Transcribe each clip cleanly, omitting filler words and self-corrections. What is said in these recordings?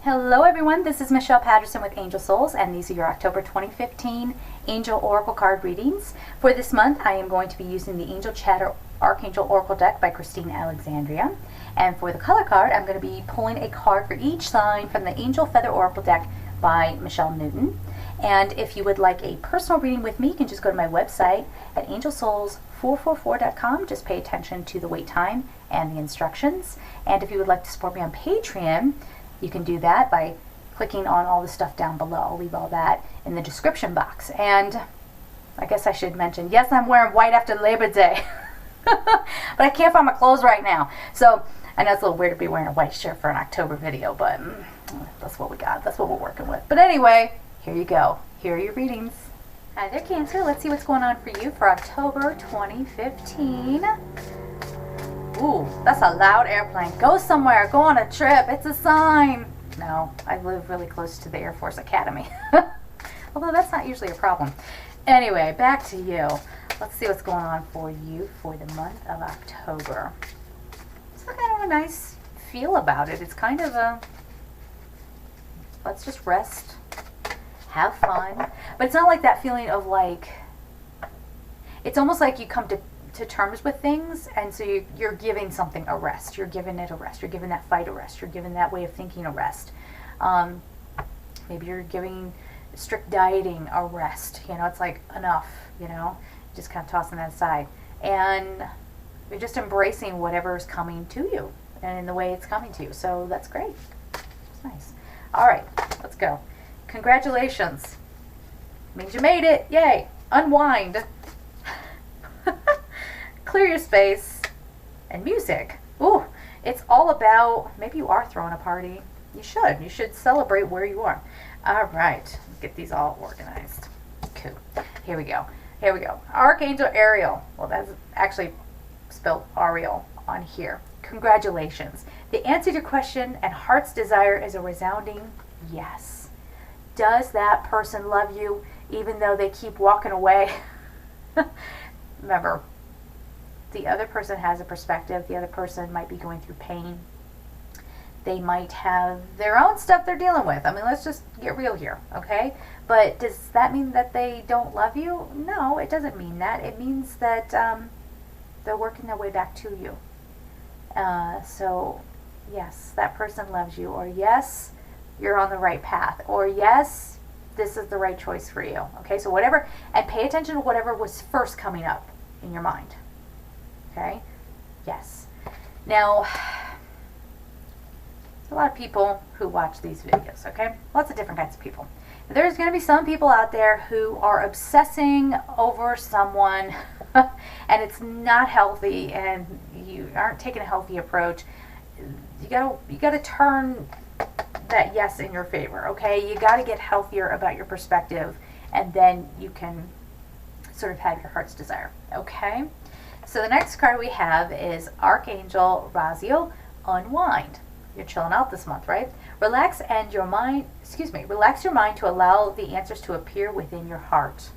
Hello everyone, this is Michelle Patterson with Angel Souls, and these are your October 2015 Angel Oracle card readings. For this month, I am going to be using the Angel Chatter Archangel Oracle deck by Christine Alexandria. And for the color card, I'm going to be pulling a card for each sign from the Angel Feather Oracle deck by Michelle Newton. And if you would like a personal reading with me, you can just go to my website at angelsouls444.com. Just pay attention to the wait time and the instructions. And if you would like to support me on Patreon, you can do that by clicking on all the stuff down below. I'll leave all that in the description box. And I guess I should mention, yes, I'm wearing white after Labor Day. But I can't find my clothes right now. So I know it's a little weird to be wearing a white shirt for an October video, but that's what we got. That's what we're working with. But anyway, here you go. Here are your readings. Hi there, Cancer. Let's see what's going on for you for October 2015. Ooh, that's a loud airplane. Go somewhere. Go on a trip. It's a sign. No, I live really close to the Air Force Academy. Although that's not usually a problem. Anyway, back to you. Let's see what's going on for you for the month of October. It's kind of a nice feel about it. It's kind of a, let's just rest, have fun. But it's not like that feeling of like, it's almost like you come to terms with things, and so you're giving something a rest. You're giving it a rest. You're giving that fight a rest. You're giving that way of thinking a rest. Maybe you're giving strict dieting a rest. You know, it's like enough, you know, just kind of tossing that aside. And you're just embracing whatever is coming to you and in the way it's coming to you. So that's great. It's nice. All right, let's go. Congratulations. Means you made it. Yay. Unwind. Clear your space. And music. Ooh, it's all about, maybe you are throwing a party. You should celebrate where you are. All right, let's get these all organized. Cool. Here we go. Archangel Ariel. Well, that's actually spelled Ariel on here. Congratulations. The answer to your question and heart's desire is a resounding yes. Does that person love you even though they keep walking away? Remember, the other person has a perspective. The other person might be going through pain. They might have their own stuff they're dealing with. I mean, let's just get real here, okay? But does that mean that they don't love you? No, it doesn't mean that. It means that they're working their way back to you. So, yes, that person loves you. Or yes, you're on the right path. Or yes, this is the right choice for you. Okay, so whatever, and pay attention to whatever was first coming up in your mind. Okay? Yes. Now, there's a lot of people who watch these videos, okay? Lots of different kinds of people. There's going to be some people out there who are obsessing over someone and it's not healthy, and you aren't taking a healthy approach. You gotta turn that yes in your favor, okay? You gotta get healthier about your perspective, and then you can sort of have your heart's desire, okay? So the next card we have is Archangel Raziel, Unwind. You're chilling out this month, right? Relax your mind to allow the answers to appear within your heart.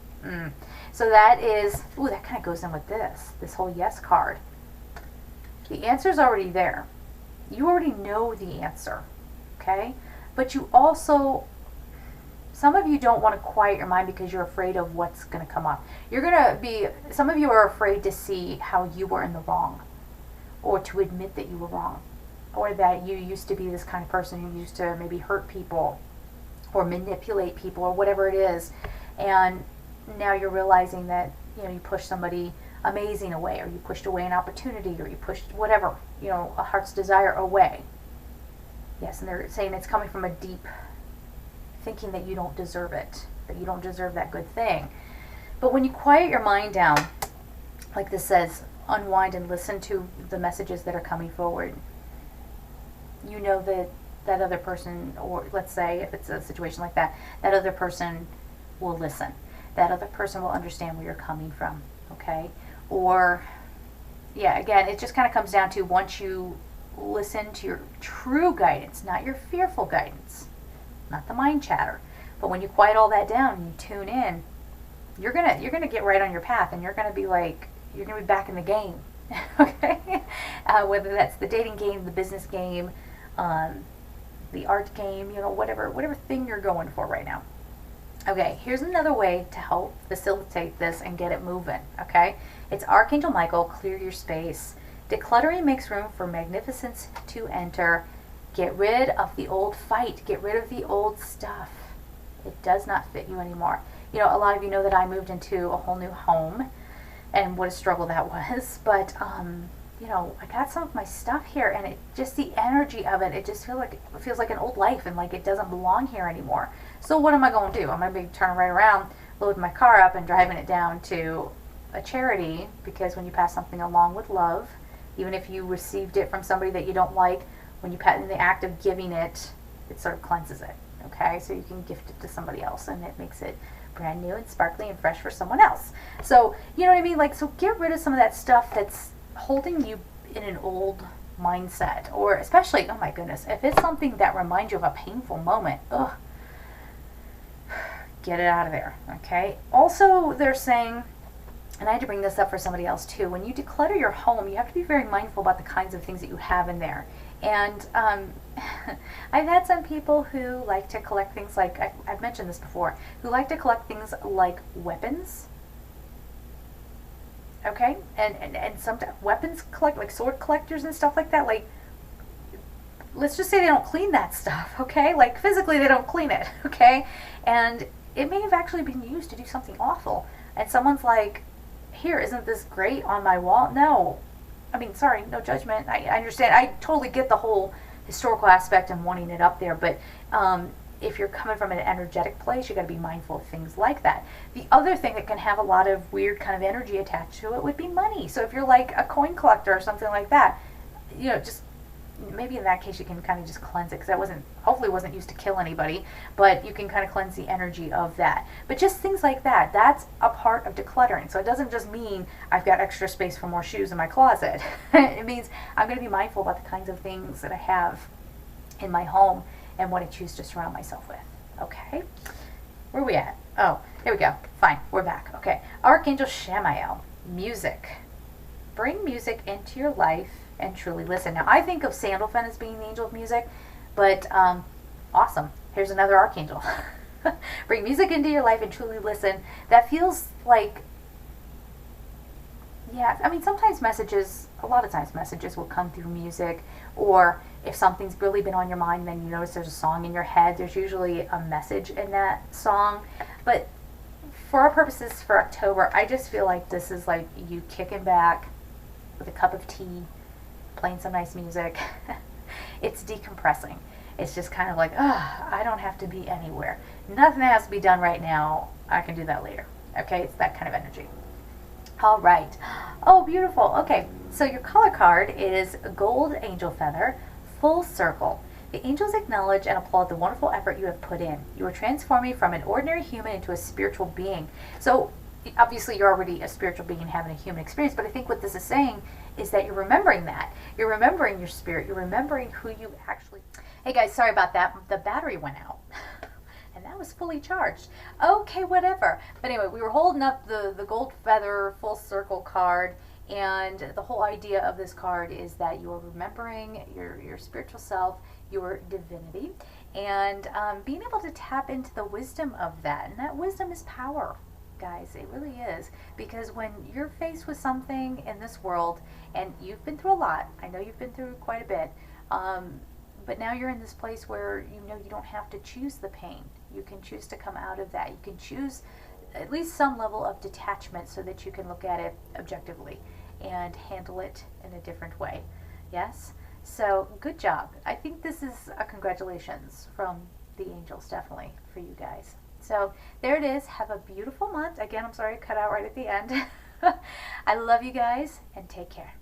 So that is, ooh, that kind of goes in with this whole yes card. The answer's already there. You already know the answer, okay? But you also, some of you don't want to quiet your mind because you're afraid of what's going to come up. Some of you are afraid to see how you were in the wrong, or to admit that you were wrong, or that you used to be this kind of person who used to maybe hurt people or manipulate people or whatever it is. And now you're realizing that, you know, you pushed somebody amazing away, or you pushed away an opportunity, or you pushed whatever, you know, a heart's desire away. Yes, and they're saying it's coming from a deep thinking that you don't deserve it, that you don't deserve that good thing. But when you quiet your mind down, like this says, unwind and listen to the messages that are coming forward, you know that that other person, or let's say if it's a situation like that, that other person will listen. That other person will understand where you're coming from, okay? Or, yeah, again, it just kind of comes down to once you listen to your true guidance, not your fearful guidance, not the mind chatter, but when you quiet all that down and you tune in, you're gonna get right on your path, and you're gonna be back in the game, okay? Whether that's the dating game, the business game, the art game, you know, whatever thing you're going for right now. Okay, here's another way to help facilitate this and get it moving, okay? It's Archangel Michael, clear your space. Decluttering makes room for magnificence to enter. Get rid of the old fight. Get rid of the old stuff. It does not fit you anymore. You know, a lot of you know that I moved into a whole new home and what a struggle that was. But, you know, I got some of my stuff here and it just, the energy of it, it just feels like an old life and like it doesn't belong here anymore. So what am I going to do? I'm going to be turning right around, loading my car up and driving it down to a charity, because when you pass something along with love, even if you received it from somebody that you don't like, when you in the act of giving it, it sort of cleanses it, okay? So you can gift it to somebody else and it makes it brand new and sparkly and fresh for someone else. So, you know what I mean? Like, so get rid of some of that stuff that's holding you in an old mindset, or especially, oh my goodness, if it's something that reminds you of a painful moment, ugh, get it out of there, okay? Also, they're saying, and I had to bring this up for somebody else too, when you declutter your home, you have to be very mindful about the kinds of things that you have in there. And I've had some people who like to collect things like, I've mentioned this before, who like to collect things like weapons. Okay? And some weapons collect, like sword collectors and stuff like that. Like, let's just say they don't clean that stuff, okay? Like, physically they don't clean it, okay? And it may have actually been used to do something awful. And someone's like, here, isn't this great on my wall? No. I mean, sorry, no judgment. I understand. I totally get the whole historical aspect and wanting it up there, but if you're coming from an energetic place, you got to be mindful of things like that. The other thing that can have a lot of weird kind of energy attached to it would be money. So if you're like a coin collector or something like that, you know, just maybe in that case you can kind of just cleanse it, because that hopefully wasn't used to kill anybody, but you can kind of cleanse the energy of that. But just things like that, that's a part of decluttering. So it doesn't just mean I've got extra space for more shoes in my closet. It means I'm going to be mindful about the kinds of things that I have in my home and what I choose to surround myself with. Okay, where are we at? Oh, here we go. Fine, we're back. Okay, Archangel Chamuel, music. Bring music into your life and truly listen. Now, I think of Sandalphon as being the angel of music, but awesome. Here's another archangel. Bring music into your life and truly listen. That feels like, yeah, I mean, a lot of times messages will come through music, or if something's really been on your mind, then you notice there's a song in your head. There's usually a message in that song. But for our purposes for October, I just feel like this is like you kicking back with a cup of tea, playing some nice music. It's decompressing. It's just kind of like, I don't have to be anywhere. Nothing has to be done right now. I can do that later. Okay, it's that kind of energy. All right. Oh, beautiful. Okay, so your color card is Gold Angel Feather, Full Circle. The angels acknowledge and applaud the wonderful effort you have put in. You are transforming from an ordinary human into a spiritual being. So obviously you're already a spiritual being having a human experience, but I think what this is saying is that you're remembering that. You're remembering your spirit. You're remembering who you actually... Hey guys, sorry about that. The battery went out. And that was fully charged. Okay, whatever. But anyway, we were holding up the Gold Feather Full Circle card, and the whole idea of this card is that you are remembering your spiritual self, your divinity, and being able to tap into the wisdom of that. And that wisdom is power, guys. It really is. Because when you're faced with something in this world, and you've been through a lot, I know you've been through quite a bit, but now you're in this place where you know you don't have to choose the pain. You can choose to come out of that. You can choose at least some level of detachment so that you can look at it objectively and handle it in a different way. Yes? So good job. I think this is a congratulations from the angels, definitely, for you guys. So there it is. Have a beautiful month. Again, I'm sorry I cut out right at the end. I love you guys, and take care.